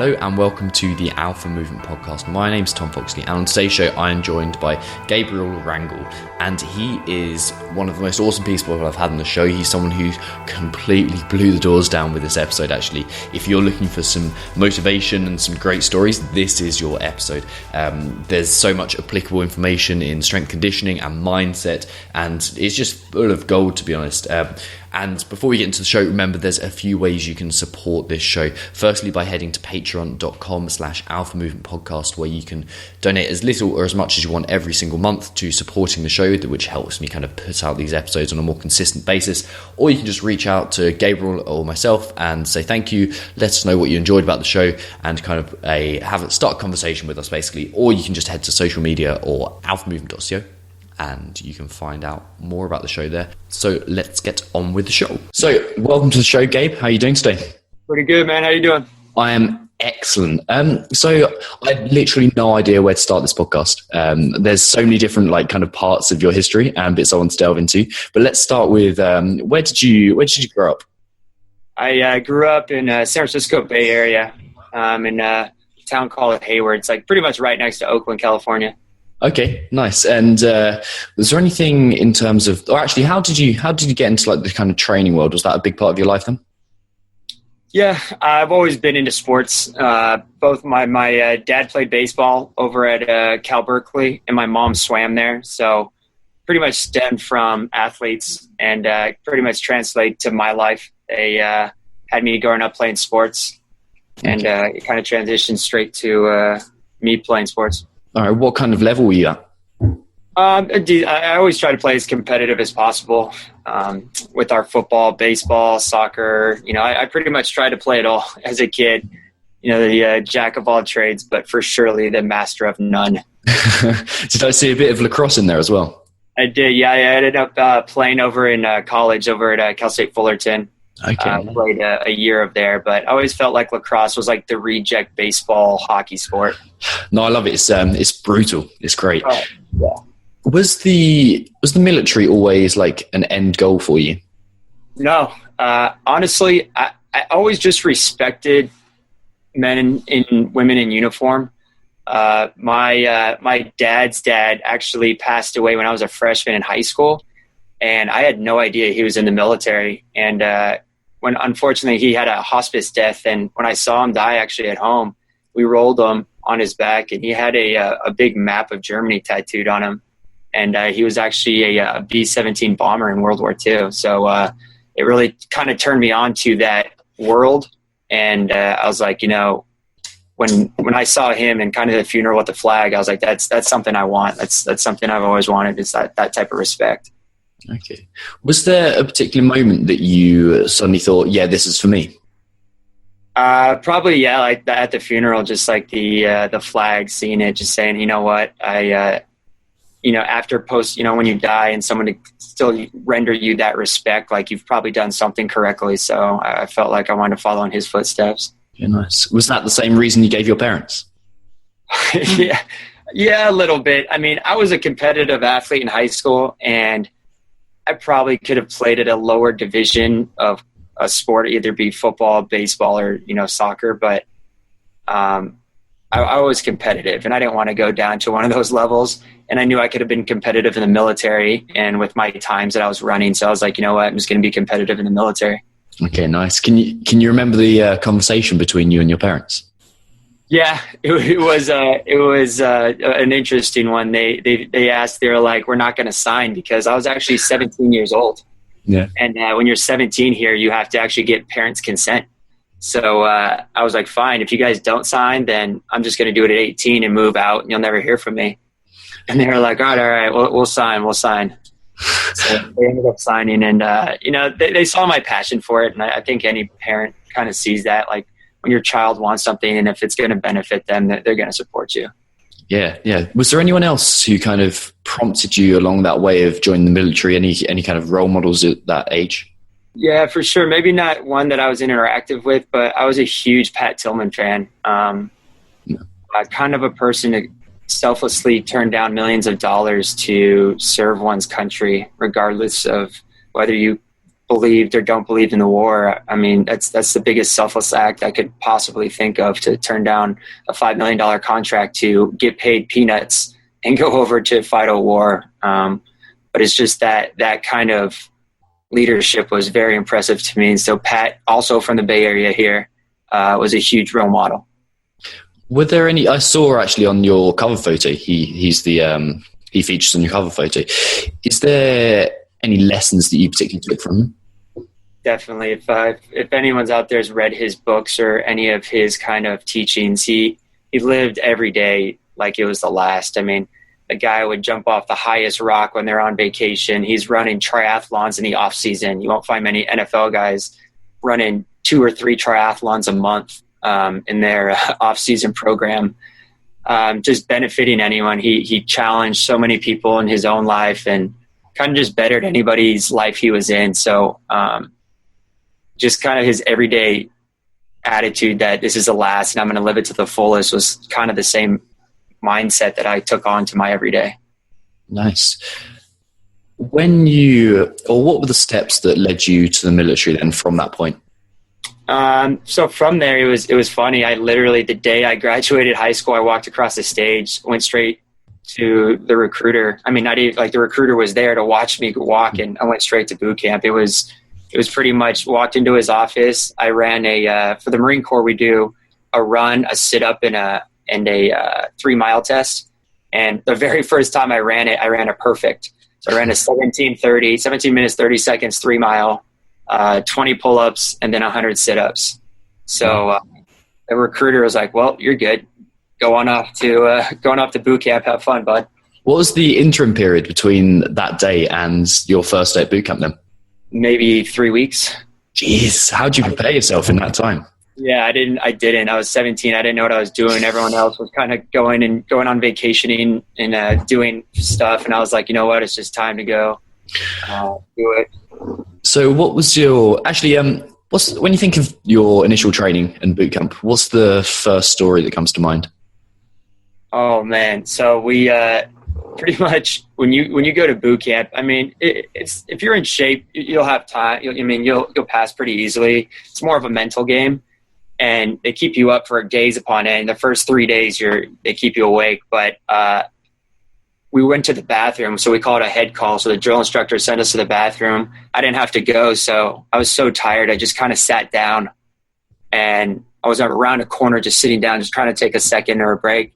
Hello and welcome to the Alpha Movement Podcast. My name's Tom Foxley, and on today's show I am joined by Gabe Rangel, and he is one of the most awesome people I've had on the show. He's someone who completely blew the doors down with this episode, actually. If you're looking for some motivation and some great stories, this is your episode. There's so much applicable information in strength conditioning and mindset, and it's just full of gold, to be honest. And before we get into the show, remember there's a few ways you can support this show. Firstly, by heading to patreon.com/Alpha Movement Podcast, where you can donate as little or as much as you want every single month to supporting the show, which helps me kind of put out these episodes on a more consistent basis. Or you can just reach out to Gabriel or myself and say thank you, let us know what you enjoyed about the show, and kind of start a conversation with us, basically. Or you can just head to social media or alphamovement.co. and you can find out more about the show there. So let's get on with the show. So welcome to the show, Gabe. How are you doing today? Pretty good, man. How you doing? I am excellent. So I had literally no idea where to start this podcast. There's so many different kind of parts of your history and bits I want to delve into. But let's start with where did you grow up? I grew up in San Francisco Bay Area, in a town called Hayward. It's pretty much right next to Oakland, California. Okay, nice. And was there anything in terms of, or actually, how did you get into the kind of training world? Was that a big part of your life then? Yeah, I've always been into sports. Both my dad played baseball over at Cal Berkeley, and my mom swam there. So pretty much stemmed from athletes, and pretty much translate to my life. They had me growing up playing sports, and it kind of transitioned straight to me playing sports. All right, what kind of level were you at? I always try to play as competitive as possible with our football, baseball, soccer. I pretty much tried to play it all as a kid. The jack of all trades, but for surely the master of none. Did I see a bit of lacrosse in there as well? I did, yeah. I ended up playing over in college over at Cal State Fullerton. Okay. Played a year of there, but I always felt like lacrosse was like the reject baseball, hockey sport. No, I love it. It's brutal. It's great. Oh, yeah. Was the military always an end goal for you? No, honestly, I always just respected men and women in uniform. My dad's dad actually passed away when I was a freshman in high school, and I had no idea he was in the military. And when unfortunately he had a hospice death, and when I saw him die actually at home, we rolled him on his back, and he had a big map of Germany tattooed on him. And he was actually a B-17 bomber in World War II. So it really kind of turned me on to that world. And I was like, when I saw him and kind of the funeral with the flag, I was like, that's something I want. That's something I've always wanted, is that type of respect. Okay. Was there a particular moment that you suddenly thought, yeah, this is for me? Probably, yeah, at the funeral, just the flag, seeing it, just saying, you know what, after post, when you die and someone to still render you that respect, you've probably done something correctly. So I felt like I wanted to follow in his footsteps. Yeah, nice. Was that the same reason you gave your parents? Yeah, a little bit. I mean, I was a competitive athlete in high school, and I probably could have played at a lower division of a sport, either be football, baseball, or, soccer. But I was competitive, and I didn't want to go down to one of those levels. And I knew I could have been competitive in the military and with my times that I was running. So I was like, you know what, I'm just going to be competitive in the military. Okay, nice. Can you remember the conversation between you and your parents? Yeah, it was an interesting one. They asked, they were like, we're not going to sign, because I was actually 17 years old. Yeah. And when you're 17 here, you have to actually get parents' consent. So I was like, fine, if you guys don't sign, then I'm just going to do it at 18 and move out, and you'll never hear from me. And they were like, all right, we'll sign. So they ended up signing, and they saw my passion for it. And I think any parent kind of sees that, when your child wants something, and if it's going to benefit them, they're going to support you. Yeah. Was there anyone else who kind of prompted you along that way of joining the military? Any kind of role models at that age? Yeah, for sure. Maybe not one that I was interactive with, but I was a huge Pat Tillman fan. Kind of a person to selflessly turn down millions of dollars to serve one's country, regardless of whether you believed or don't believe in the war. I mean, that's the biggest selfless act I could possibly think of, to turn down a $5 million contract to get paid peanuts and go over to fight a war. But it's just that kind of leadership was very impressive to me. And so Pat, also from the Bay Area here, was a huge role model. Were there any? I saw actually on your cover photo. He features on your cover photo. Is there any lessons that you particularly took from him? Definitely. If anyone's out there has read his books or any of his kind of teachings, he lived every day like it was the last. I mean, the guy would jump off the highest rock when they're on vacation. He's running triathlons in the off season. You won't find many NFL guys running 2 or 3 triathlons a month in their off season program. Just benefiting anyone. He challenged so many people in his own life and kind of just bettered anybody's life he was in. So just kind of his everyday attitude that this is the last and I'm going to live it to the fullest was kind of the same mindset that I took on to my everyday. Nice. What were the steps that led you to the military then from that point? So from there, it was funny. I literally, the day I graduated high school, I walked across the stage, went straight to the recruiter. I mean, not even like the recruiter was there to watch me walk, and I went straight to boot camp. It was pretty much walked into his office. I ran for the Marine Corps, we do a run, a sit up and a 3-mile test. And the very first time I ran it perfect. So I ran a 17 minutes, 30 seconds, 3-mile, 20 pull-ups, and then 100 sit-ups. So the recruiter was like, well, you're good. Going off to boot camp. Have fun, bud. What was the interim period between that day and your first day at boot camp then? Maybe 3 weeks. Jeez, how'd you prepare yourself in that time? Yeah, I didn't. I was 17. I didn't know what I was doing. Everyone else was kind of going on vacationing and doing stuff. And I was like, you know what? It's just time to go do it. So what was when you think of your initial training and boot camp, what's the first story that comes to mind? Oh man. So we, pretty much when you go to boot camp, I mean, it's, if you're in shape, you'll have time. You'll pass pretty easily. It's more of a mental game, and they keep you up for days upon end. The first 3 days they keep you awake, but, we went to the bathroom, so we called a head call. So the drill instructor sent us to the bathroom. I didn't have to go, so I was so tired. I just kind of sat down, and I was around a corner just sitting down, just trying to take a second or a break.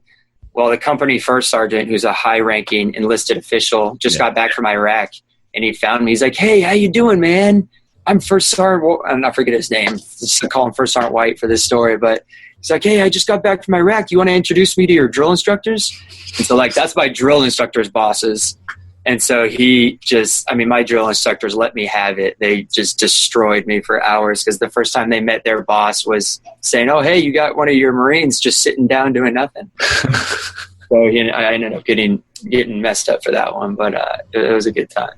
Well, the company first sergeant, who's a high-ranking enlisted official, just got back from Iraq, and he found me. He's like, "Hey, how you doing, man? I'm First Sergeant." I forget his name. Just call him First Sergeant White for this story, but he's like, "Hey, I just got back from Iraq. You want to introduce me to your drill instructors?" And so, that's my drill instructor's bosses. And so my drill instructors let me have it. They just destroyed me for hours, because the first time they met their boss was saying, "Oh, hey, you got one of your Marines just sitting down doing nothing." So I ended up getting messed up for that one, but it was a good time.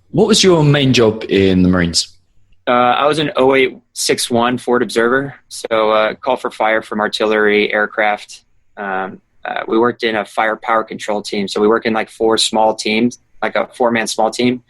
What was your main job in the Marines? I was an 0861 Forward Observer, so call for fire from artillery, aircraft. We worked in a fire power control team, so we work in 4 small teams, like a 4-man small team,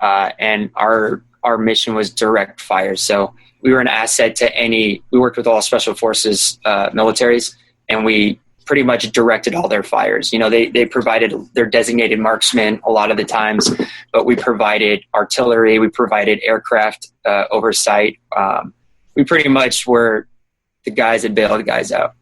and our mission was direct fire. So we were an asset to we worked with all special forces militaries, and we pretty much directed all their fires. They provided their designated marksmen a lot of the times, but we provided artillery, we provided aircraft oversight. We pretty much were the guys that bailed the guys out.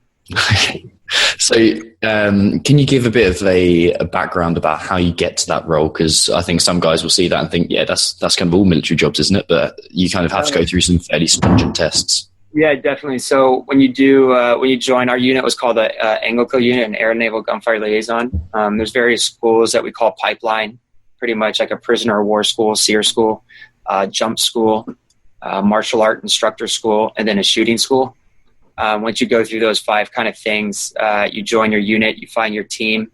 So can you give a bit of a background about how you get to that role? Because I think some guys will see that and think, yeah, that's kind of all military jobs, isn't it? But you kind of have to go through some fairly stringent tests. Yeah, definitely. So when you join, our unit was called the Anglico Unit, an Air Naval Gunfire Liaison. There's various schools that we call pipeline, pretty much like a prisoner of war school, SEER school, jump school, martial art instructor school, and then a shooting school. Once you go through those 5 kind of things, you join your unit, you find your team,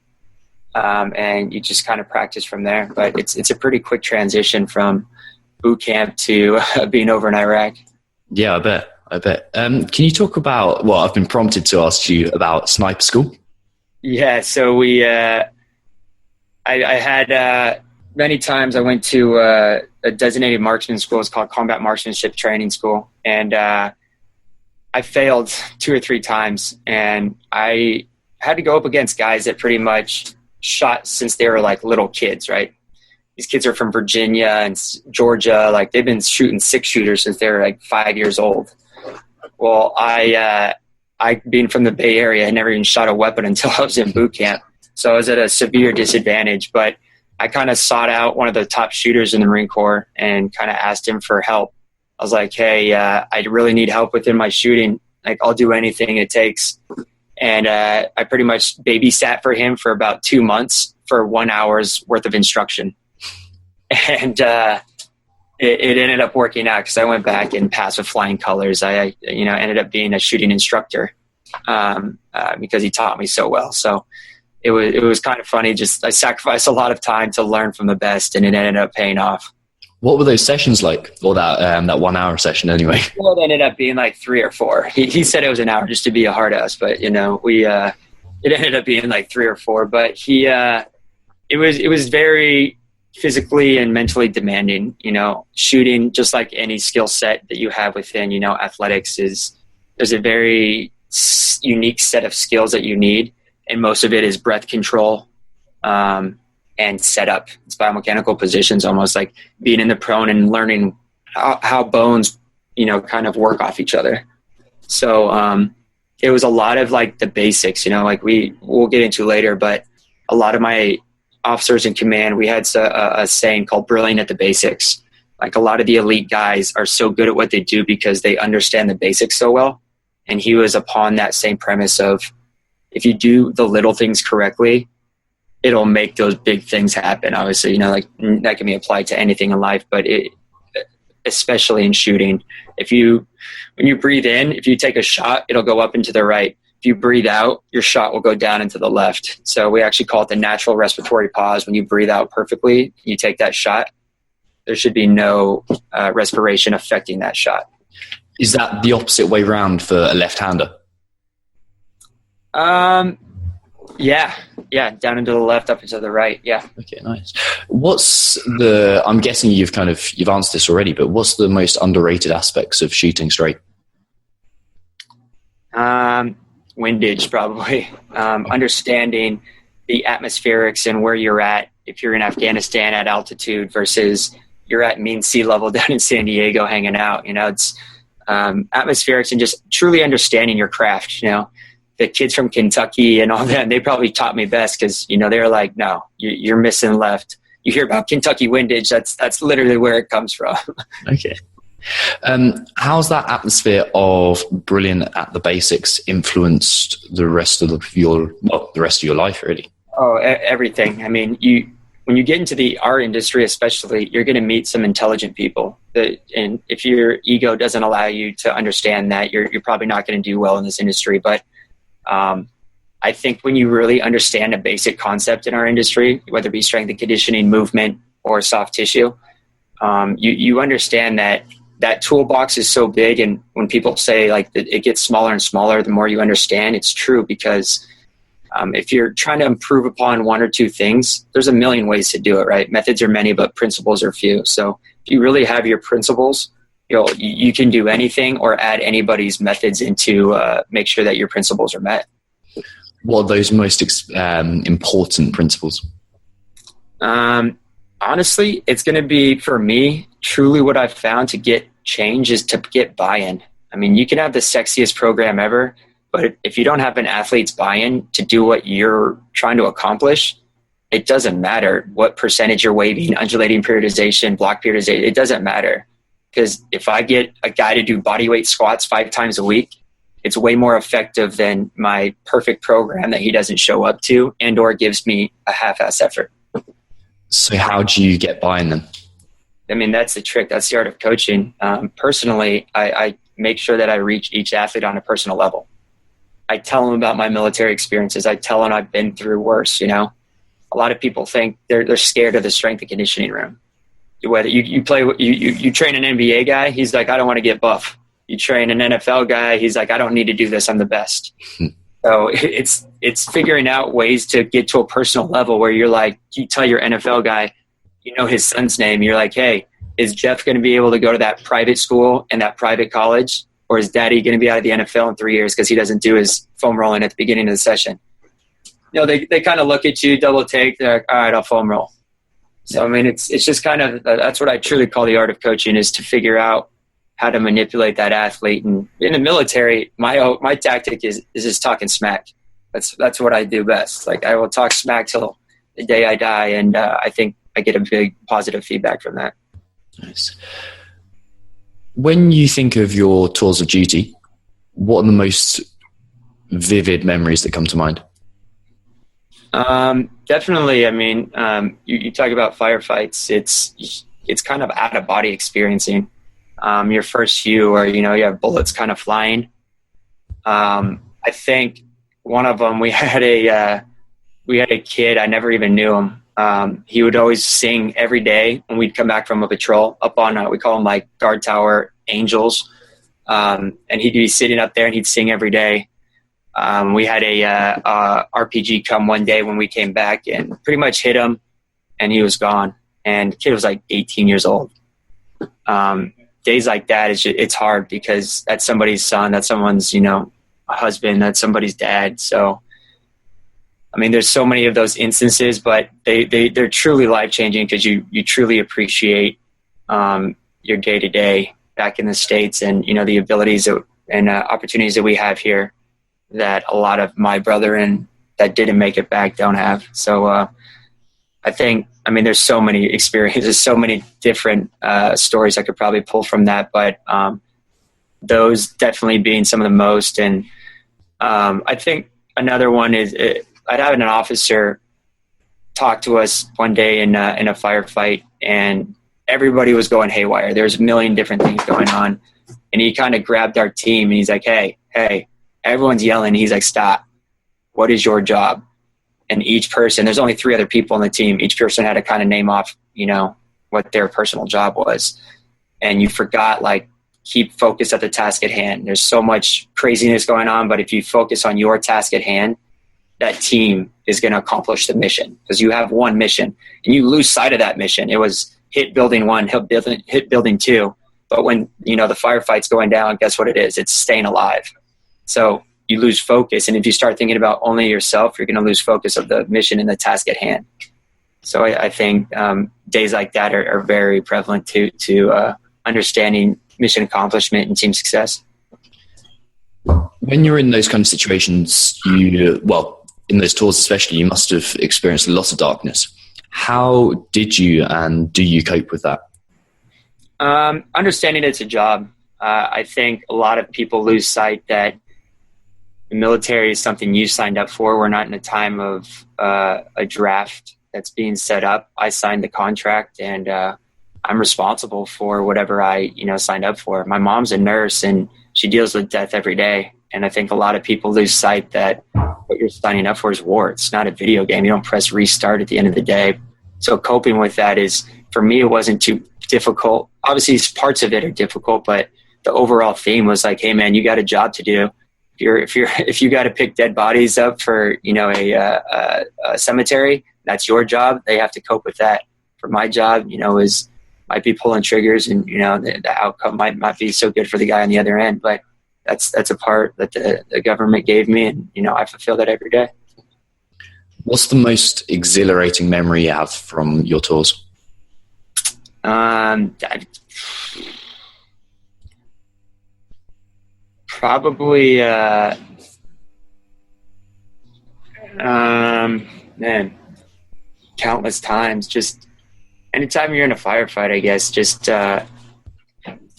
and you just kind of practice from there. But it's a pretty quick transition from boot camp to being over in Iraq. Yeah, I bet. Can you talk about, I've been prompted to ask you about sniper school? Yeah, so I had many times I went to a designated marksman school. It's called Combat Marksmanship Training School. And I failed 2 or 3 times. And I had to go up against guys that pretty much shot since they were like little kids, right? These kids are from Virginia and Georgia. Like they've been shooting 6-shooters since they were like 5 years old. Well, I being from the Bay Area, I never even shot a weapon until I was in boot camp. So I was at a severe disadvantage, but I kind of sought out one of the top shooters in the Marine Corps and kind of asked him for help. I was like, hey, I really need help within my shooting. Like I'll do anything it takes. And I pretty much babysat for him for about 2 months for 1 hour's worth of instruction. And it ended up working out because I went back and passed with flying colors. I ended up being a shooting instructor because he taught me so well. So it was kind of funny. Just I sacrificed a lot of time to learn from the best, and it ended up paying off. What were those sessions like, or that 1 hour session anyway? Well, it ended up being like 3 or 4. He said it was an hour just to be a hard ass, but it ended up being like 3 or 4. But it was very physically and mentally demanding. Shooting, just like any skill set that you have within athletics, there's a very unique set of skills that you need, and most of it is breath control and setup. It's biomechanical positions, almost like being in the prone and learning how bones kind of work off each other. So it was a lot of like the basics, like we'll get into later, but a lot of my officers in command, we had a saying called brilliant at the basics. Like a lot of the elite guys are so good at what they do because they understand the basics so well. And he was upon that same premise of, if you do the little things correctly, it'll make those big things happen. Obviously, like that can be applied to anything in life, but especially in shooting. When you breathe in, if you take a shot, it'll go up and to the right. If you breathe out, your shot will go down and to the left. So we actually call it the natural respiratory pause. When you breathe out perfectly, you take that shot, there should be no respiration affecting that shot. Is that the opposite way round for a left-hander? Yeah, down and to the left, up and to the right. Yeah. Okay, nice. I'm guessing you've answered this already, but what's the most underrated aspects of shooting straight? Windage, probably. Understanding the atmospherics and where you're at. If you're in Afghanistan at altitude versus you're at mean sea level down in San Diego hanging out, it's atmospherics and just truly understanding your craft. The kids from Kentucky and all that, they probably taught me best because, they're like, no, you're missing left. You hear about Kentucky windage, that's literally where it comes from. Okay. How's that atmosphere of brilliant at the basics influenced the rest of your life, really? Oh, everything. I mean, when you get into our industry, especially, you're going to meet some intelligent people. And if your ego doesn't allow you to understand that, you're probably not going to do well in this industry. But I think when you really understand a basic concept in our industry, whether it be strength and conditioning, movement, or soft tissue, you understand that toolbox is so big. And when people say like it gets smaller and smaller, the more you understand, it's true because if you're trying to improve upon 1 or 2 things, there's a million ways to do it, right? Methods are many, but principles are few. So if you really have your principles, you can do anything or add anybody's methods into make sure that your principles are met. What are those most important principles? Honestly, it's going to be, for me, truly what I've found to get change is to get buy-in. I mean, you can have the sexiest program ever, but if you don't have an athlete's buy-in to do what you're trying to accomplish, it doesn't matter what percentage you're waving, undulating periodization, block periodization, it doesn't matter. Because if I get a guy to do bodyweight squats 5 times a week, it's way more effective than my perfect program that he doesn't show up to and or gives me a half-ass effort. So how do you get buy-in then? I mean, that's the trick. That's the art of coaching. Personally, I make sure that I reach each athlete on a personal level. I tell them about my military experiences. I tell them I've been through worse, A lot of people think they're scared of the strength and conditioning room. Whether you train an NBA guy, he's like, I don't want to get buff. You train an NFL guy, he's like, I don't need to do this. I'm the best. So it's figuring out ways to get to a personal level where you're like, you tell your NFL guy, you know his son's name. You're like, hey, is Jeff going to be able to go to that private school and that private college? Or is daddy going to be out of the NFL in 3 years because he doesn't do his foam rolling at the beginning of the session? You know, they kind of look at you, double take. They're like, all right, I'll foam roll. So, I mean, it's just kind of, that's what I truly call the art of coaching, is to figure out how to manipulate that athlete. And in the military, my tactic is just talking smack. That's what I do best. Like, I will talk smack till the day I die. And I think I get a big positive feedback from that. Nice. When you think of your tours of duty, what are the most vivid memories that come to mind? Definitely. I mean, you talk about firefights. It's kind of out of body experiencing. Your first few, or you have bullets kind of flying. I think one of them, we had a kid. I never even knew him. He would always sing every day when we'd come back from a patrol up on, we call them like guard tower angels. And he'd be sitting up there and he'd sing every day. We had a RPG come one day when we came back and pretty much hit him, and he was gone. And the kid was like 18 years old. Days like that, it's hard because that's somebody's son, that's someone's, a husband, that's somebody's dad. So, I mean, there's so many of those instances, but they're truly life-changing because you truly appreciate your day-to-day back in the States, and, the abilities and opportunities that we have here that a lot of my brethren that didn't make it back don't have. So I think, there's so many experiences, so many different stories I could probably pull from that, but those definitely being some of the most. And I think another one is I'd have an officer talk to us one day in a firefight, and everybody was going haywire. There's a million different things going on. And he kind of grabbed our team and he's like, hey, everyone's yelling. He's like, stop. What is your job? And each person, there's only 3 other people on the team. Each person had to kind of name off, what their personal job was. And you forgot, like, keep focused at the task at hand. There's so much craziness going on, but if you focus on your task at hand, that team is going to accomplish the mission, because you have one mission and you lose sight of that mission. It was hit building 1, hit building 2. But when, the firefight's going down, guess what it is? It's staying alive. So you lose focus. And if you start thinking about only yourself, you're going to lose focus of the mission and the task at hand. So I think days like that are very prevalent to understanding mission accomplishment and team success. When you're in those kind of situations, in those tours especially, you must have experienced a lot of darkness. How did you and do you cope with that? Understanding it's a job. I think a lot of people lose sight that the military is something you signed up for. We're not in a time of a draft that's being set up. I signed the contract, and I'm responsible for whatever I signed up for. My mom's a nurse, and she deals with death every day. And I think a lot of people lose sight that what you're signing up for is war. It's not a video game. You don't press restart at the end of the day. So coping with that is, for me, it wasn't too difficult. Obviously, parts of it are difficult, but the overall theme was like, hey, man, you got a job to do. If you got to pick dead bodies up for a cemetery, that's your job. They have to cope with that. For my job, might be pulling triggers, and the outcome might not be so good for the guy on the other end. But that's a part that the government gave me, and I fulfill that every day. What's the most exhilarating memory you have from your tours? Probably, countless times. Just anytime you're in a firefight, I guess, just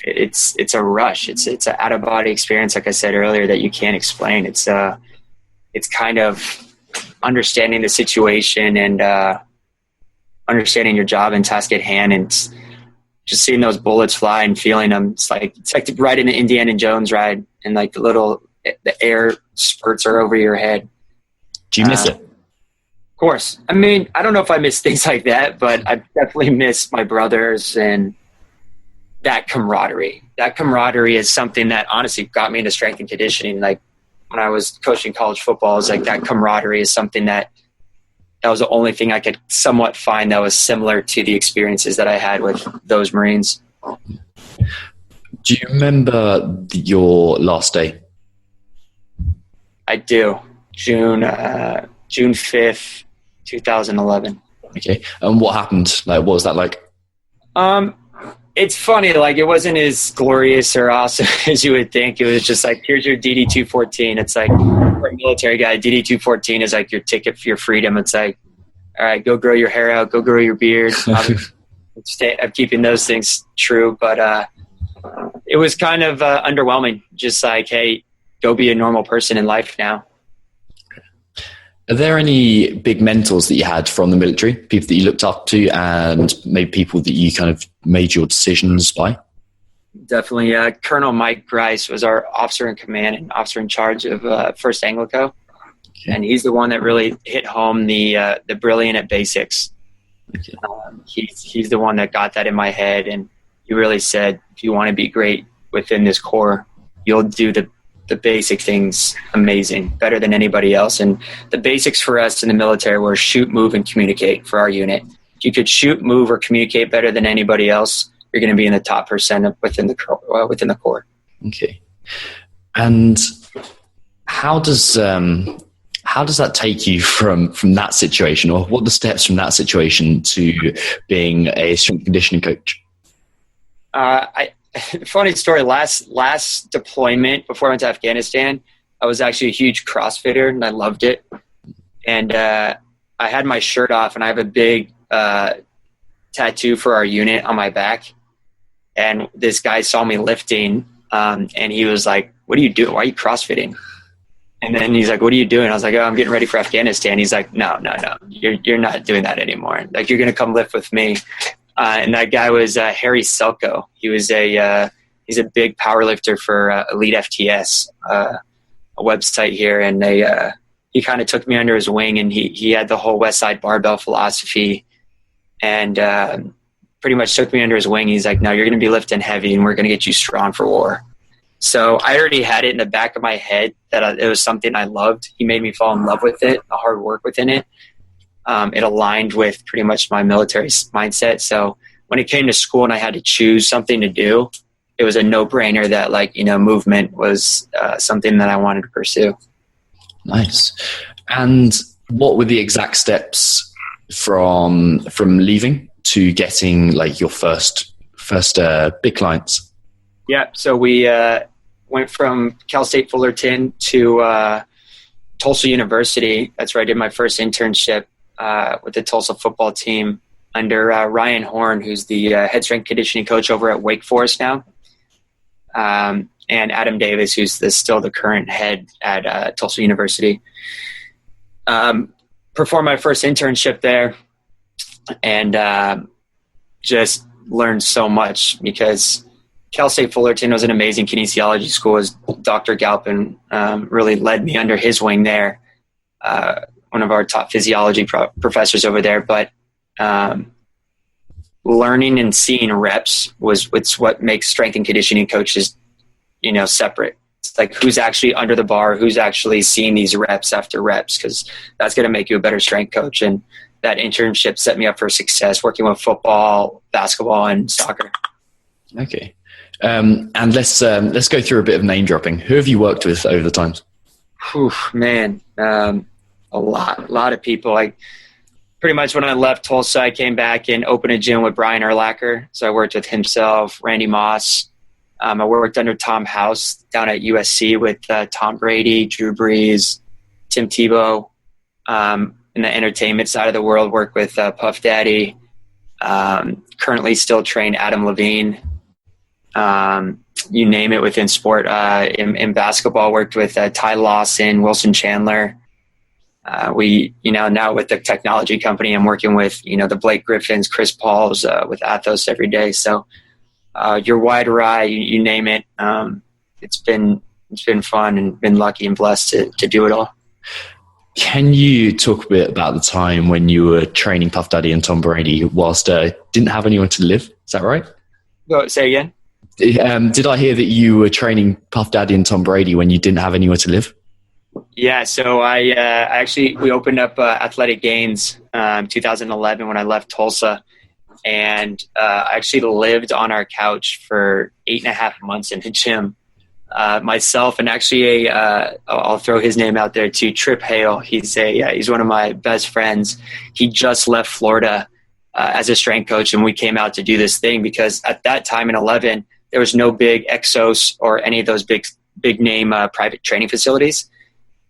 it's a rush. It's an out of body experience, like I said earlier, that you can't explain. It's kind of understanding the situation and understanding your job and task at hand, and just seeing those bullets fly and feeling them. It's like riding an Indiana Jones ride, and like the air spurts are over your head. Do you miss it? Of course. I mean, I don't know if I miss things like that, but I definitely miss my brothers and that camaraderie. That camaraderie is something that honestly got me into strength and conditioning. Like when I was coaching college football, it's like that camaraderie is something that that was the only thing I could somewhat find that was similar to the experiences that I had with those Marines. Do you remember your last day? I do. June 5th, 2011. Okay. And what happened? Like, what was that like? It's funny, like it wasn't as glorious or awesome as you would think. It was just like, here's your DD-214. It's like, for a military guy, DD-214 is like your ticket for your freedom. It's like, all right, go grow your hair out, go grow your beard. I'm keeping those things true, but it was kind of underwhelming. Just like, hey, go be a normal person in life now. Are there any big mentors that you had from the military, people that you looked up to, and maybe people that you kind of made your decisions by? Definitely. Colonel Mike Grice was our officer in command and officer in charge of 1st Anglico. Okay. And he's the one that really hit home the brilliant at basics. Okay. He's the one that got that in my head. And he really said, if you want to be great within this corps, you'll do the basic things amazing, better than anybody else. And the basics for us in the military were shoot, move, and communicate for our unit. If you could shoot, move, or communicate better than anybody else, you're going to be in the top % within the corps. Okay. And how does that take you from that situation, or what are the steps from that situation to being a strength and conditioning coach? Funny story. Last deployment before I went to Afghanistan, I was actually a huge CrossFitter and I loved it. And I had my shirt off and I have a big tattoo for our unit on my back. And this guy saw me lifting and he was like, "What are you doing? Why are you CrossFitting?" And then he's like, "What are you doing?" I was like, "Oh, I'm getting ready for Afghanistan." He's like, No. You're not doing that anymore. Like, you're going to come lift with me. And that guy was Harry Selko. He was he's a big power lifter for Elite FTS, a website here. And he kind of took me under his wing, and he had the whole West Side barbell philosophy, and pretty much took me under his wing. He's like, "No, you're going to be lifting heavy, and we're going to get you strong for war." So I already had it in the back of my head that it was something I loved. He made me fall in love with it, the hard work within it. It aligned with pretty much my military mindset. So when it came to school and I had to choose something to do, it was a no-brainer that, like, movement was something that I wanted to pursue. Nice. And what were the exact steps from leaving to getting like your first big clients? Yeah. So we went from Cal State Fullerton to Tulsa University. That's where I did my first internship with the Tulsa football team under Ryan Horn, who's the head strength conditioning coach over at Wake Forest now, and Adam Davis, who's still the current head at Tulsa University. Performed my first internship there and just learned so much, because Cal State Fullerton was an amazing kinesiology school. As Dr. Galpin really led me under his wing there, one of our top physiology professors over there. But learning and seeing reps it's what makes strength and conditioning coaches, separate. It's like, who's actually under the bar, who's actually seeing these reps after reps, because that's going to make you a better strength coach. And that internship set me up for success working with football, basketball, and soccer. Okay. And let's go through a bit of name dropping. Who have you worked with over the times? Whew, man, a lot of people. Like, pretty much when I left Tulsa, I came back and opened a gym with Brian Urlacher. So I worked with himself, Randy Moss. I worked under Tom House down at USC with Tom Brady, Drew Brees, Tim Tebow. In the entertainment side of the world, worked with Puff Daddy. Currently still train Adam Levine. You name it within sport. In basketball, worked with Ty Lawson, Wilson Chandler. We, now with the technology company, I'm working with, the Blake Griffins, Chris Pauls, with Athos every day. So, your wide ride, you name it. It's been fun and been lucky and blessed to do it all. Can you talk a bit about the time when you were training Puff Daddy and Tom Brady whilst didn't have anyone to live? Is that right? Go say again. Did I hear that you were training Puff Daddy and Tom Brady when you didn't have anywhere to live? Yeah, so we opened up Athletic Gains 2011 when I left Tulsa, and I actually lived on our couch for 8.5 months in the gym. Myself and actually I'll throw his name out there too, Trip Hale. He's one of my best friends. He just left Florida as a strength coach, and we came out to do this thing because at that time in 11 there was no big Exos or any of those big name private training facilities.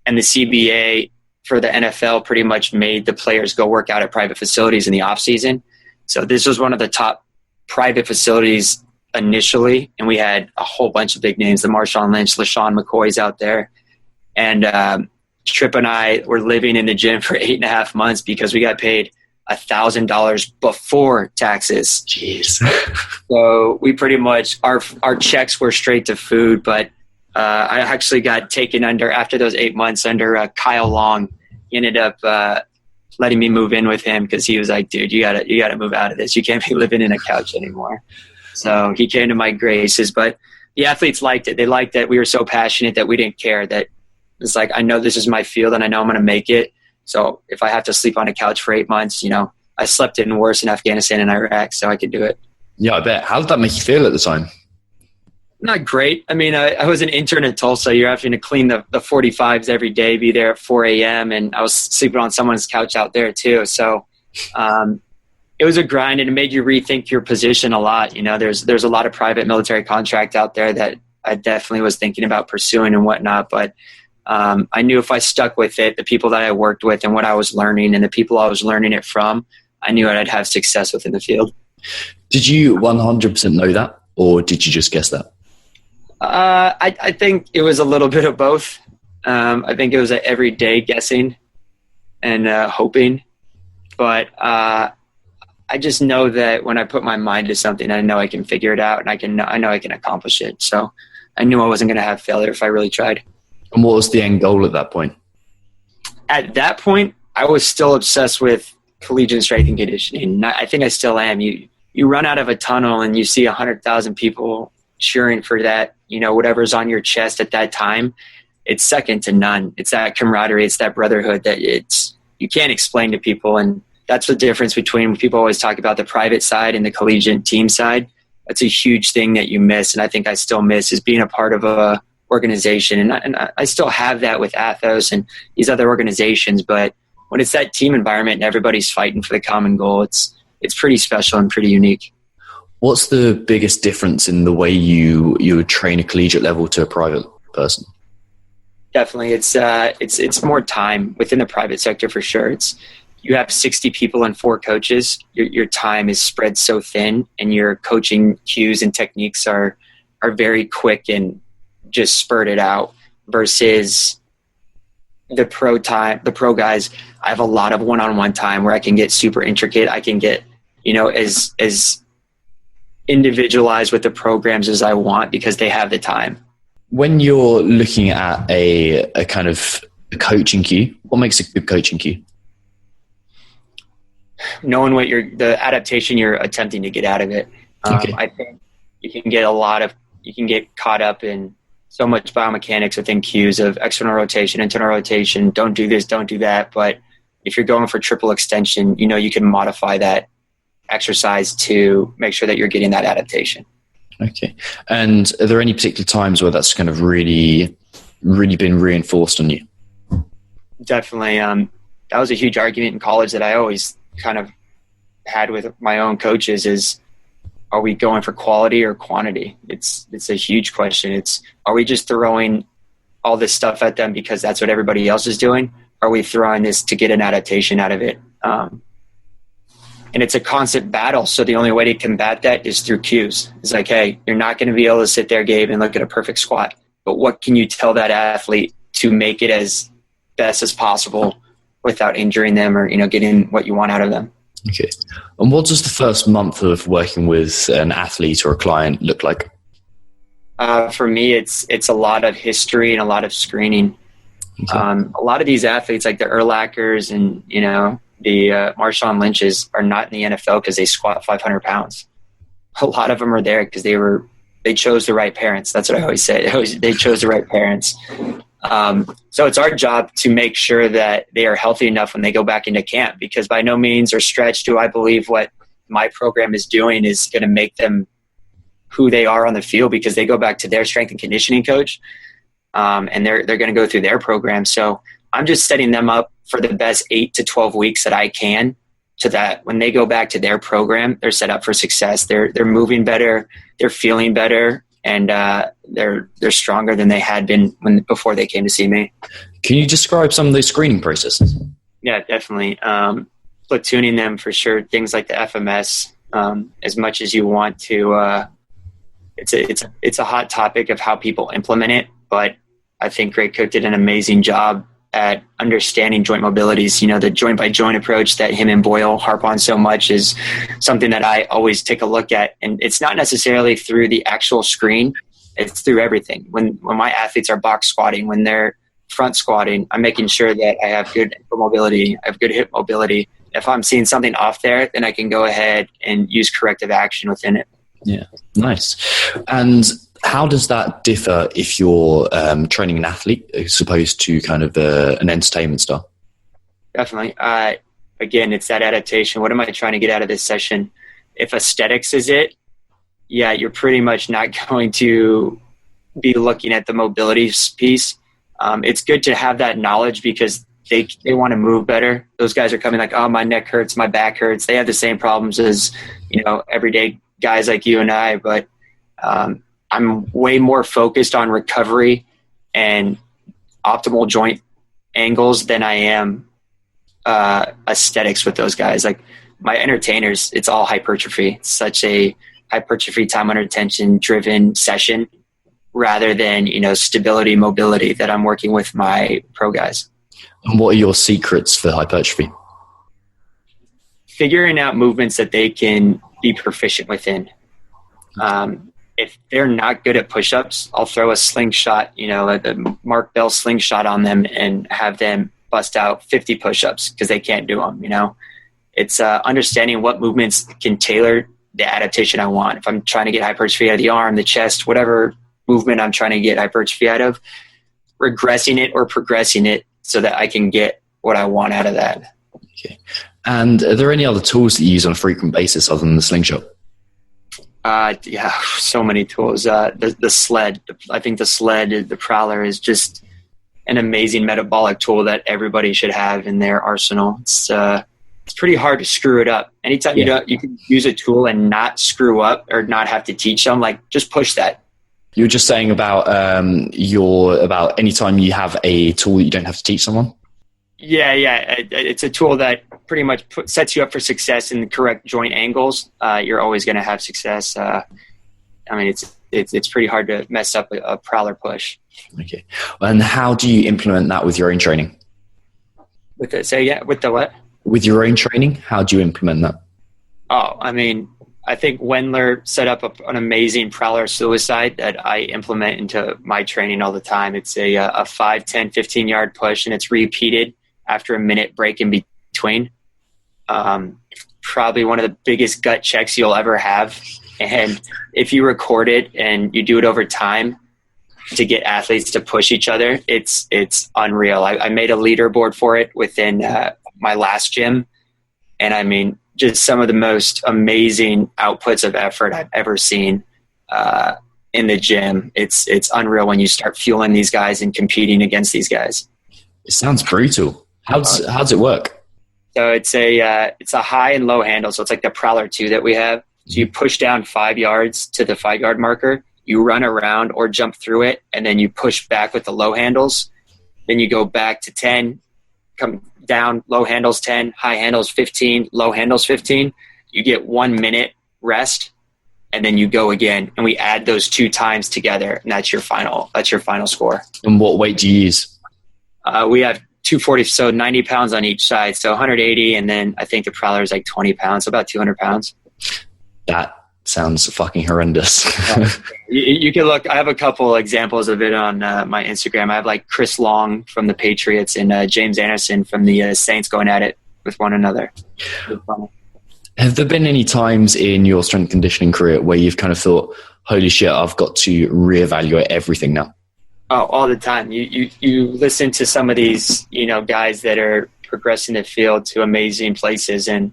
And the CBA for the NFL pretty much made the players go work out at private facilities in the off season. So this was one of the top private facilities initially. And we had a whole bunch of big names, the Marshawn Lynch, LaShawn McCoys out there. And Tripp and I were living in the gym for 8.5 months because we got paid $1,000 before taxes. Jeez. So we pretty much, our checks were straight to food, but I actually got taken under after those 8 months under Kyle Long. He ended up letting me move in with him because he was like, "Dude, you gotta move out of this. You can't be living in a couch anymore." So he came to my graces. But the athletes liked it. They liked that we were so passionate that we didn't care. That it's like, I know this is my field and I know I'm going to make it. So if I have to sleep on a couch for 8 months, I slept in worse in Afghanistan and Iraq, so I could do it. Yeah, I bet. How did that make you feel at the time? Not great. I mean, I was an intern at Tulsa. You're having to clean the 45s every day, be there at 4 a.m. And I was sleeping on someone's couch out there too. So it was a grind, and it made you rethink your position a lot. There's a lot of private military contract out there that I definitely was thinking about pursuing and whatnot. But I knew if I stuck with it, the people that I worked with and what I was learning and the people I was learning it from, I knew I'd have success within the field. Did you 100% know that, or did you just guess that? I think it was a little bit of both. I think it was every day guessing and hoping. But I just know that when I put my mind to something, I know I can figure it out, and I know I can accomplish it. So I knew I wasn't going to have failure if I really tried. And what was the end goal at that point? At that point, I was still obsessed with collegiate strength and conditioning. I think I still am. You run out of a tunnel and you see 100,000 people cheering for that, whatever's on your chest at that time. It's second to none. It's that camaraderie. It's that brotherhood that you can't explain to people. And that's the difference between when people always talk about the private side and the collegiate team side. That's a huge thing that you miss. And I think I still miss is being a part of a organization. And I still have that with Athos and these other organizations. But when it's that team environment and everybody's fighting for the common goal, it's pretty special and pretty unique. What's the biggest difference in the way you would train a collegiate level to a private person? Definitely. It's more time within the private sector for sure. You have 60 people and 4 coaches. Your time is spread so thin, and your coaching cues and techniques are very quick and just spurted out, versus the pro guys. I have a lot of one-on-one time where I can get super intricate. I can get, as individualized with the programs as I want because they have the time. When you're looking at a kind of a coaching cue, what makes a good coaching cue? Knowing the adaptation you're attempting to get out of it. Okay. I think you can get caught up in so much biomechanics within cues of external rotation, internal rotation, don't do this, don't do that. But if you're going for triple extension, you can modify that exercise to make sure that you're getting that adaptation. Okay. And are there any particular times where that's kind of really, really been reinforced on you? Definitely. That was a huge argument in college that I always kind of had with my own coaches is, are we going for quality or quantity? It's a huge question. Are we just throwing all this stuff at them because that's what everybody else is doing? Are we throwing this to get an adaptation out of it? And it's a constant battle. So the only way to combat that is through cues. It's like, hey, you're not going to be able to sit there, Gabe, and look at a perfect squat. But what can you tell that athlete to make it as best as possible without injuring them or, getting what you want out of them? Okay. And what does the first month of working with an athlete or a client look like? For me, it's a lot of history and a lot of screening. Okay. A lot of these athletes, like the Urlachers and, the Marshawn Lynches, are not in the NFL because they squat 500 pounds. A lot of them are there because they chose the right parents. That's what I always say. They chose the right parents. So it's our job to make sure that they are healthy enough when they go back into camp, because by no means or stretch do I believe what my program is doing is going to make them who they are on the field, because they go back to their strength and conditioning coach, and they're going to go through their program. So I'm just setting them up for the best 8 to 12 weeks that I can, so that when they go back to their program, they're set up for success. They're moving better, they're feeling better, and they're stronger than they had been before they came to see me. Can you describe some of those screening processes? Yeah, definitely. Platooning them for sure. Things like the FMS, as much as you want to. It's a hot topic of how people implement it, but I think Greg Cook did an amazing job at understanding joint mobilities. The joint by joint approach that him and Boyle harp on so much is something that I always take a look at. And it's not necessarily through the actual screen. It's through everything. When my athletes are box squatting, when they're front squatting, I'm making sure that I have good ankle mobility, I have good hip mobility. If I'm seeing something off there, then I can go ahead and use corrective action within it. Yeah, nice. And how does that differ if you're training an athlete as opposed to kind of an entertainment star? Definitely. Again, it's that adaptation. What am I trying to get out of this session? If aesthetics is it, yeah, you're pretty much not going to be looking at the mobility piece. It's good to have that knowledge, because they want to move better. Those guys are coming like, oh, my neck hurts, my back hurts. They have the same problems as, everyday guys like you and I, but I'm way more focused on recovery and optimal joint angles than I am aesthetics with those guys. Like my entertainers, it's all hypertrophy. It's such a hypertrophy, time under tension driven session, rather than, stability, mobility that I'm working with my pro guys. And what are your secrets for hypertrophy? Figuring out movements that they can be proficient within. If they're not good at push-ups, I'll throw a slingshot, like a Mark Bell slingshot on them and have them bust out 50 push-ups because they can't do them. It's understanding what movements can tailor the adaptation I want. If I'm trying to get hypertrophy out of the arm, the chest, whatever movement I'm trying to get hypertrophy out of, regressing it or progressing it so that I can get what I want out of that. Okay. And are there any other tools that you use on a frequent basis other than the slingshot? Yeah, so many tools. The sled, I think the prowler is just an amazing metabolic tool that everybody should have in their arsenal. It's pretty hard to screw it up. Anytime you can use a tool and not screw up or not have to teach them, like just push that. You were just saying about about anytime you have a tool that you don't have to teach someone. Yeah. It's a tool that pretty much sets you up for success in the correct joint angles. You're always going to have success. It's pretty hard to mess up a prowler push. Okay. And how do you implement that with your own training? With the what? With your own training, how do you implement that? Oh, I think Wendler set up an amazing prowler suicide that I implement into my training all the time. It's a 5, 10, 15-yard push, and it's repeated after a minute break in between. Probably one of the biggest gut checks you'll ever have. And if you record it and you do it over time to get athletes to push each other, it's unreal. I made a leaderboard for it within my last gym. And just some of the most amazing outputs of effort I've ever seen in the gym. It's unreal when you start fueling these guys and competing against these guys. It sounds brutal. How's it work? So it's a high and low handle. So it's like the Prowler 2 that we have. So you push down 5 yards to the 5-yard marker, you run around or jump through it, and then you push back with the low handles. Then you go back to 10, come down, low handles 10, high handles 15, low handles 15. You get 1 minute rest, and then you go again. And we add those 2 times together, and that's your final score. And what weight do you use? We have 240, so 90 pounds on each side. So 180, and then I think the Prowler is like 20 pounds, so about 200 pounds. That sounds fucking horrendous. You can look. I have a couple examples of it on my Instagram. I have like Chris Long from the Patriots and James Anderson from the Saints going at it with one another. Have there been any times in your strength conditioning career where you've kind of thought, holy shit, I've got to reevaluate everything now? Oh, all the time. You listen to some of these, guys that are progressing the field to amazing places, and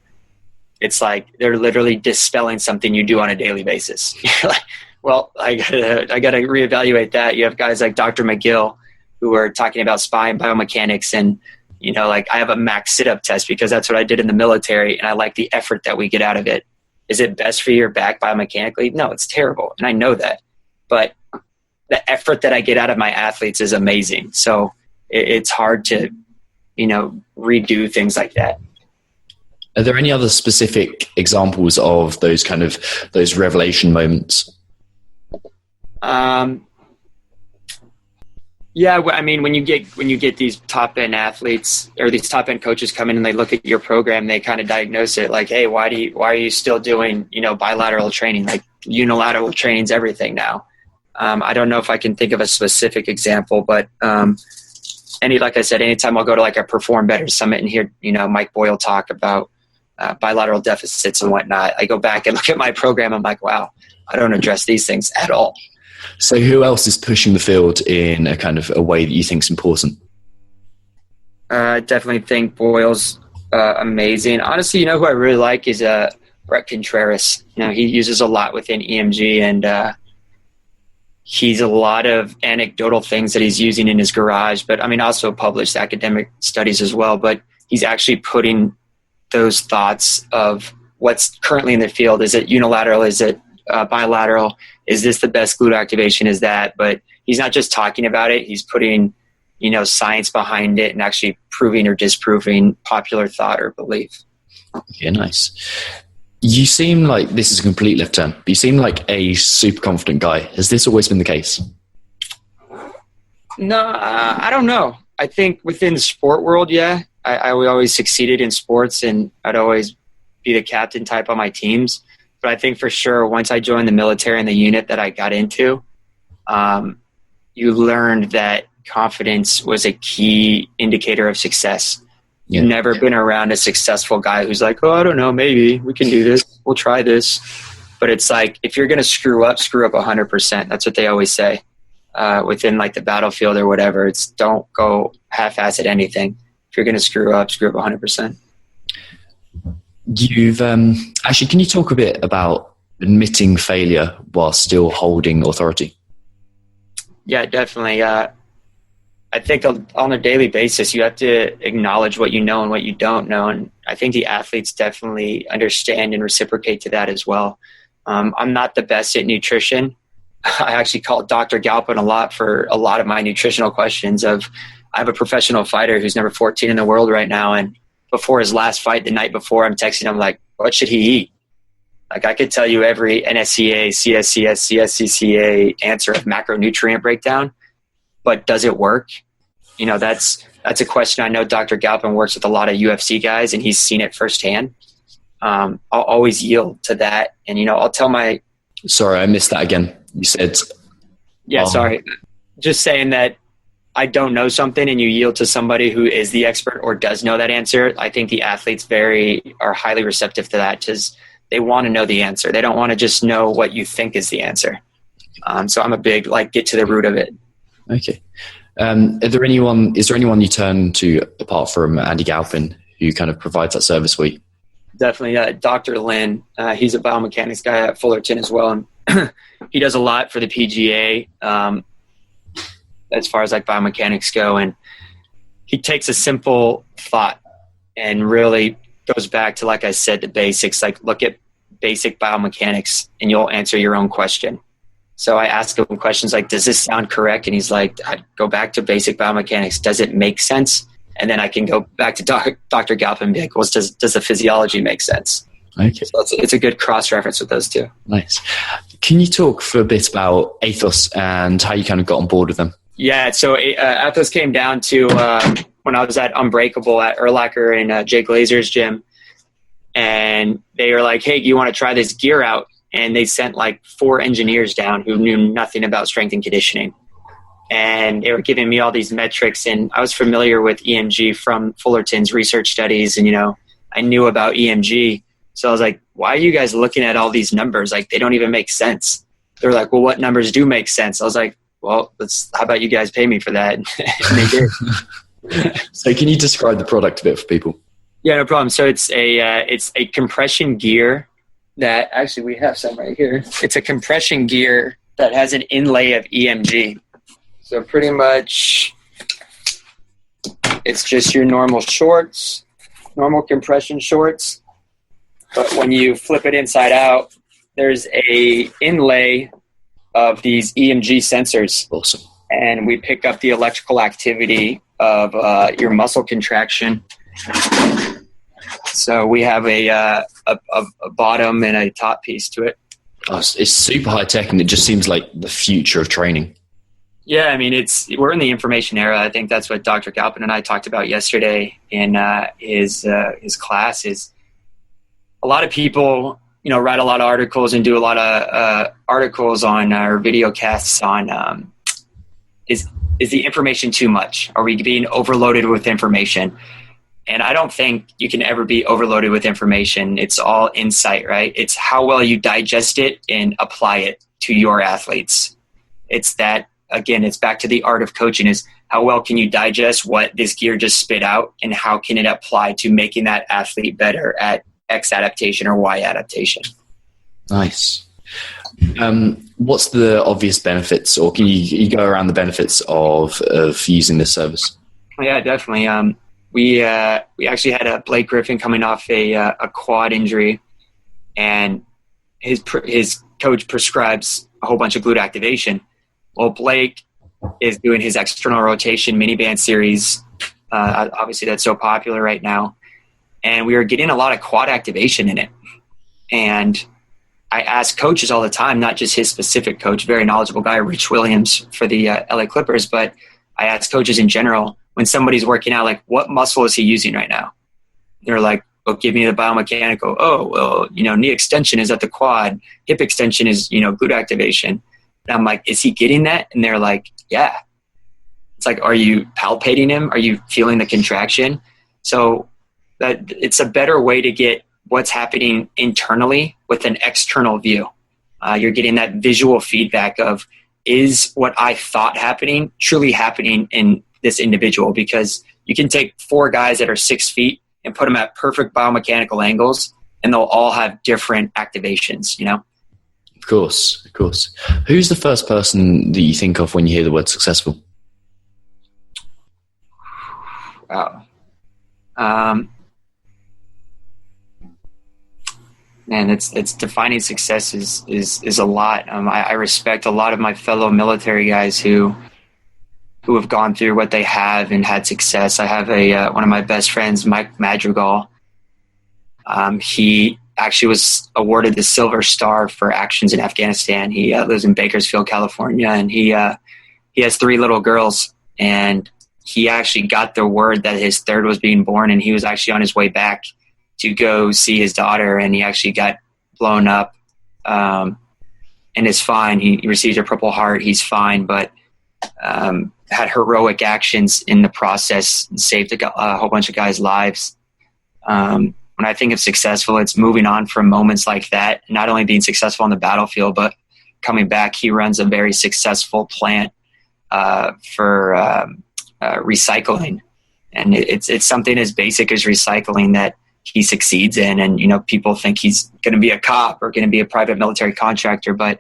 it's like they're literally dispelling something you do on a daily basis. You're like, well, I gotta reevaluate that. You have guys like Dr. McGill who are talking about spine biomechanics, and like I have a max sit-up test because that's what I did in the military, and I like the effort that we get out of it. Is it best for your back biomechanically? No, it's terrible, and I know that. But the effort that I get out of my athletes is amazing. So it's hard to, redo things like that. Are there any other specific examples of those those revelation moments? Yeah, I mean, when you get these top end athletes or these top end coaches come in and they look at your program, they kind of diagnose it like, hey, why are you still doing, bilateral training? Like unilateral training's everything now. I don't know if I can think of a specific example, but like I said, anytime I'll go to like a Perform Better Summit and hear, Mike Boyle talk about bilateral deficits and whatnot, I go back and look at my program. I'm like, wow, I don't address these things at all. So who else is pushing the field in a way that you think is important? I definitely think Boyle's amazing. Honestly, who I really like is Brett Contreras. He uses a lot within EMG, and he's a lot of anecdotal things that he's using in his garage, but I mean also published academic studies as well. But he's actually putting those thoughts of what's currently in the field. Is it unilateral? Is it bilateral? Is this the best glute activation? Is that? But he's not just talking about it. He's putting, science behind it and actually proving or disproving popular thought or belief. Yeah, nice. You seem like this is a complete left turn, but you seem like a super confident guy. Has this always been the case? No, I don't know. I think within the sport world, yeah, I always succeeded in sports, and I'd always be the captain type on my teams. But I think for sure once I joined the military and the unit that I got into, you learned that confidence was a key indicator of success. Yeah. You've never been around a successful guy who's like, oh, I don't know, maybe we can do this. We'll try this. But it's like, if you're going to screw up 100%. That's what they always say within like the battlefield or whatever. It's don't go half-ass at anything. If you're going to screw up 100%. You've actually, can you talk a bit about admitting failure while still holding authority? Yeah, definitely. I think on a daily basis, you have to acknowledge what you know and what you don't know. And I think the athletes definitely understand and reciprocate to that as well. I'm not the best at nutrition. I actually call Dr. Galpin a lot for a lot of my nutritional questions. I have a professional fighter who's number 14 in the world right now. And before his last fight, the night before, I'm texting him like, what should he eat? Like I could tell you every NSCA, CSCS, CSCCA answer of macronutrient breakdown, but does it work? That's a question. I know Dr. Galpin works with a lot of UFC guys and he's seen it firsthand. I'll always yield to that. And, I'll tell my... Sorry, I missed that again. You said... Yeah, sorry. Just saying that I don't know something and you yield to somebody who is the expert or does know that answer. I think the athletes are highly receptive to that because they want to know the answer. They don't want to just know what you think is the answer. So I'm a big, get to the root of it. Okay. Is there anyone you turn to apart from Andy Galpin who kind of provides that service for you? Definitely. Dr. Lynn, he's a biomechanics guy at Fullerton as well. And he does a lot for the PGA as far as biomechanics go. And he takes a simple thought and really goes back to, like I said, the basics, look at basic biomechanics and you'll answer your own question. So I ask him questions like, does this sound correct? And he's like, I go back to basic biomechanics. Does it make sense? And then I can go back to Dr. Galpin and be like, well, does the physiology make sense? Okay. So it's a good cross-reference with those two. Nice. Can you talk for a bit about Athos and how you kind of got on board with them? Yeah, so Athos came down to when I was at Unbreakable at Urlacher in Jake Glazer's gym. And they were like, hey, you want to try this gear out? And they sent 4 engineers down who knew nothing about strength and conditioning. And they were giving me all these metrics. And I was familiar with EMG from Fullerton's research studies. And, I knew about EMG. So I was like, why are you guys looking at all these numbers? They don't even make sense. They're like, well, what numbers do make sense? I was like, well, how about you guys pay me for that? And they did. So can you describe the product a bit for people? Yeah, no problem. So it's a compression gear that actually we have some right here. It's a compression gear that has an inlay of EMG. So pretty much it's just your normal shorts, normal compression shorts. But when you flip it inside out, there's a inlay of these EMG sensors. Awesome. And we pick up the electrical activity of your muscle contraction. So we have a bottom and a top piece to it. Oh, it's super high tech, and it just seems like the future of training. Yeah, I mean, we're in the information era. I think that's what Dr. Galpin and I talked about yesterday in his class. Is a lot of people, write a lot of articles and do a lot of articles on or video casts on is the information too much? Are we being overloaded with information? And I don't think you can ever be overloaded with information. It's all insight, right? It's how well you digest it and apply it to your athletes. It's that, again, it's back to the art of coaching, is how well can you digest what this gear just spit out, and how can it apply to making that athlete better at X adaptation or Y adaptation. Nice. What's the obvious benefits, or can you go around the benefits of using this service? Yeah, definitely. We actually had a Blake Griffin coming off a quad injury, and his coach prescribes a whole bunch of glute activation. Well, Blake is doing his external rotation miniband series. Obviously, that's so popular right now, and we were getting a lot of quad activation in it. And I ask coaches all the time, not just his specific coach, very knowledgeable guy, Rich Williams for the LA Clippers, but I ask coaches in general, when somebody's working out, like, what muscle is he using right now? They're like, oh, give me the biomechanical. Oh, well, knee extension is at the quad. Hip extension is, glute activation. And I'm like, is he getting that? And they're like, yeah. It's like, are you palpating him? Are you feeling the contraction? So that it's a better way to get what's happening internally with an external view. You're getting that visual feedback of, is what I thought happening truly happening in this individual? Because you can take 4 guys that are 6 feet and put them at perfect biomechanical angles, and they'll all have different activations, Of course. Who's the first person that you think of when you hear the word successful? Wow. Man, it's defining success is a lot. I respect a lot of my fellow military guys who have gone through what they have and had success. I have one of my best friends, Mike Madrigal. He actually was awarded the Silver Star for actions in Afghanistan. He lives in Bakersfield, California, and he has 3 little girls. And he actually got the word that his third was being born, and he was actually on his way back to go see his daughter, and he actually got blown up and is fine. He received a Purple Heart. He's fine, but had heroic actions in the process and saved a whole bunch of guys' lives. When I think of successful, it's moving on from moments like that, not only being successful on the battlefield, but coming back. He runs a very successful plant for recycling. And it's something as basic as recycling that he succeeds in. And, people think he's going to be a cop or going to be a private military contractor, but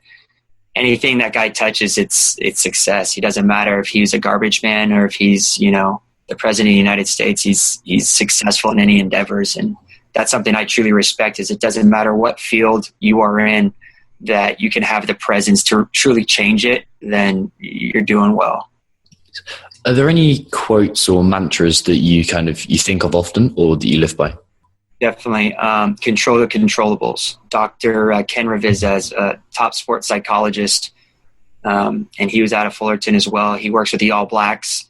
anything that guy touches, it's success. He doesn't matter if he's a garbage man or if he's, the president of the United States, he's successful in any endeavors. And that's something I truly respect, is it doesn't matter what field you are in, that you can have the presence to truly change it, then you're doing well. Are there any quotes or mantras that you think of often or that you live by? Definitely. Control the controllables. Dr. Ken Ravizza is a top sports psychologist, and he was out of Fullerton as well. He works with the All Blacks.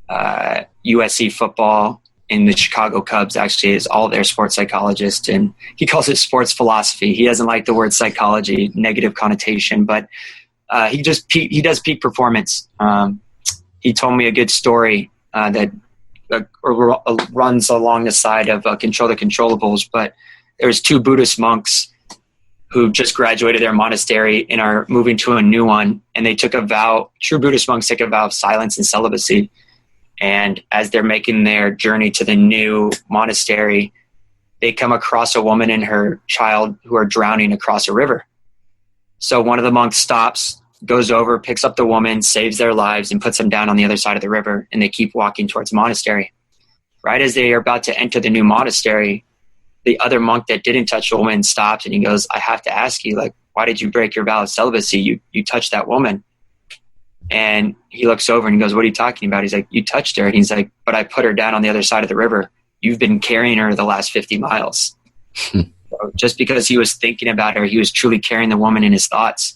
USC football in the Chicago Cubs actually is all their sports psychologists, and he calls it sports philosophy. He doesn't like the word psychology, negative connotation, but he does peak performance. He told me a good story that runs along the side of Control the Controllables, but there was 2 Buddhist monks who just graduated their monastery and are moving to a new one. And they took a vow, true Buddhist monks take a vow of silence and celibacy. And as they're making their journey to the new monastery, they come across a woman and her child who are drowning across a river. So one of the monks stops, goes over, picks up the woman, saves their lives, and puts them down on the other side of the river. And they keep walking towards the monastery. Right as they are about to enter the new monastery, the other monk that didn't touch the woman stops and he goes, I have to ask you, like, why did you break your vow of celibacy? You touched that woman. And he looks over and he goes, what are you talking about? He's like, you touched her. And he's like, but I put her down on the other side of the river. You've been carrying her the last 50 miles. So just because he was thinking about her, he was truly carrying the woman in his thoughts.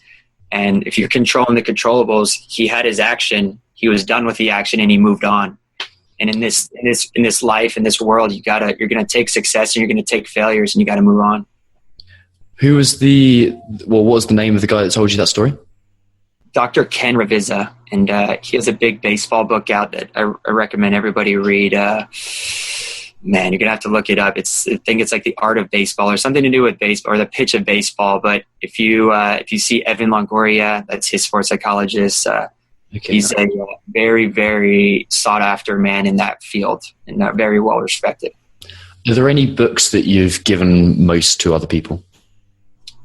And if you're controlling the controllables, he had his action, he was done with the action, and he moved on. And in this life, in this world, you're going to take success and you're going to take failures and you got to move on. What was the name of the guy that told you that story? Dr. Ken Ravizza, and he has a big baseball book out that I recommend everybody read. Man, you're gonna have to look it up. I think it's like The Art of Baseball or something to do with baseball or the pitch of baseball. But if you see Evan Longoria, that's his sports psychologist. He's a very, very sought after man in that field and very well respected. Are there any books that you've given most to other people?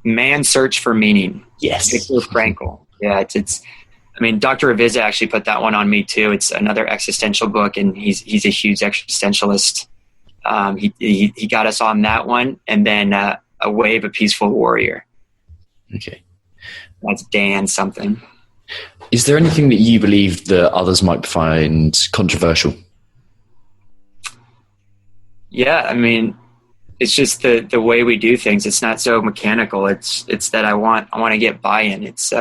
Man's Search for Meaning. Yes. Viktor Frankl. Yeah, Dr. Ravizza actually put that one on me too. It's another existential book, and he's a huge existentialist. He got us on that one, and then A Way of a Peaceful Warrior. Okay. That's Dan something. Is there anything that you believe that others might find controversial? Yeah, it's just the way we do things. It's not so mechanical. It's that I want to get buy-in. It's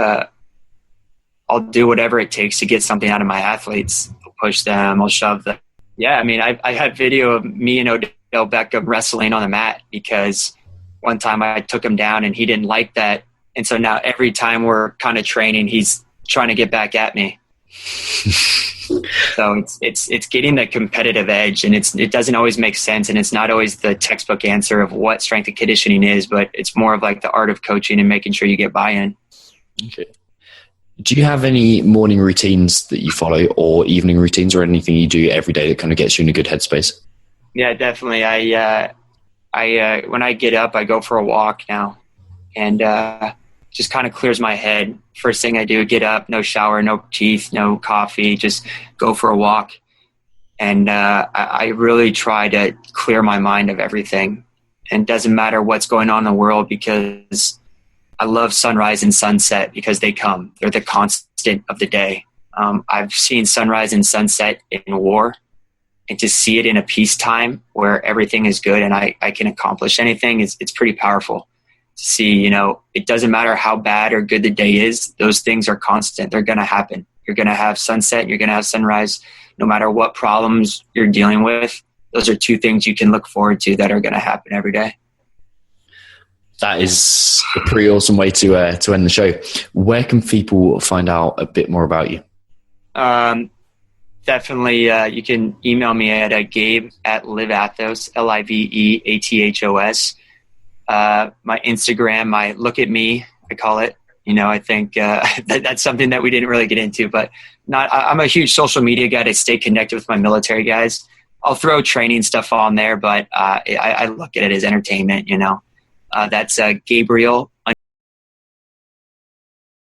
I'll do whatever it takes to get something out of my athletes. I'll push them. I'll shove them. Yeah, I had video of me and Odell Beckham wrestling on the mat because one time I took him down and he didn't like that. And so now every time we're kind of training, he's trying to get back at me. So it's getting the competitive edge, and it doesn't always make sense, and it's not always the textbook answer of what strength and conditioning is, but it's more of like the art of coaching and making sure you get buy-in. Okay. Do you have any morning routines that you follow, or evening routines, or anything you do every day that kind of gets you in a good headspace? Yeah, definitely. I when I get up, I go for a walk now, and just kind of clears my head. First thing I do, get up, no shower, no teeth, no coffee, just go for a walk. And I really try to clear my mind of everything. And it doesn't matter what's going on in the world, because I love sunrise and sunset because they come. They're the constant of the day. I've seen sunrise and sunset in war, and to see it in a peacetime where everything is good and I can accomplish anything, it's pretty powerful. To see, it doesn't matter how bad or good the day is, those things are constant. They're going to happen. You're going to have sunset, you're going to have sunrise. No matter what problems you're dealing with, those are two things you can look forward to that are going to happen every day. That is a pretty awesome way to end the show. Where can people find out a bit more about you? Definitely, you can email me at gabe@liveathos, LIVEATHOS. My Instagram, my look at me, I call it. I think that's something that we didn't really get into, but I'm a huge social media guy to stay connected with my military guys. I'll throw training stuff on there, but I look at it as entertainment, That's Gabriel